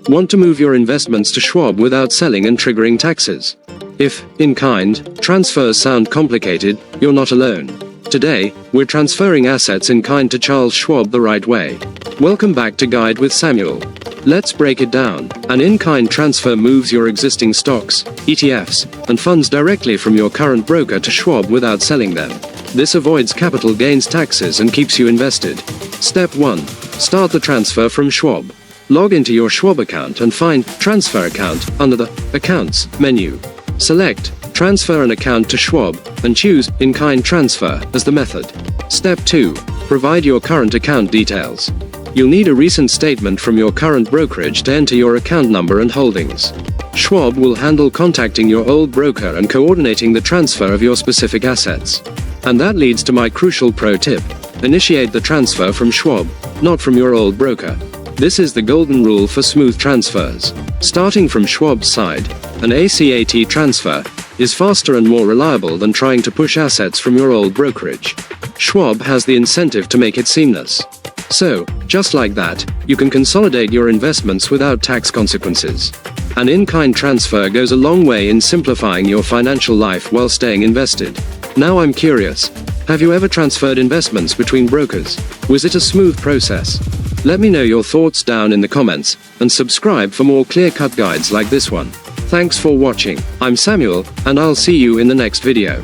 Want to move your investments to Schwab without selling and triggering taxes? If in-kind transfers sound complicated, you're not alone. Today, we're transferring assets in kind to Charles Schwab the right way. Welcome back to Guide with Samuel. Let's break it down. An in-kind transfer moves your existing stocks, ETFs, and funds directly from your current broker to Schwab without selling them. This avoids capital gains taxes and keeps you invested. Step 1. Start the transfer from Schwab. Log into your Schwab account and find Transfer Account under the Accounts menu. Select Transfer an account to Schwab and choose In-kind transfer as the method. Step 2. Provide your current account details. You'll need a recent statement from your current brokerage to enter your account number and holdings. Schwab will handle contacting your old broker and coordinating the transfer of your specific assets. And that leads to my crucial pro tip. Initiate the transfer from Schwab, not from your old broker. This is the golden rule for smooth transfers. Starting from Schwab's side, an ACAT transfer is faster and more reliable than trying to push assets from your old brokerage. Schwab has the incentive to make it seamless. So, just like that, you can consolidate your investments without tax consequences. An in-kind transfer goes a long way in simplifying your financial life while staying invested. Now I'm curious, have you ever transferred investments between brokers? Was it a smooth process? Let me know your thoughts down in the comments, and subscribe for more clear-cut guides like this one. Thanks for watching. I'm Samuel, and I'll see you in the next video.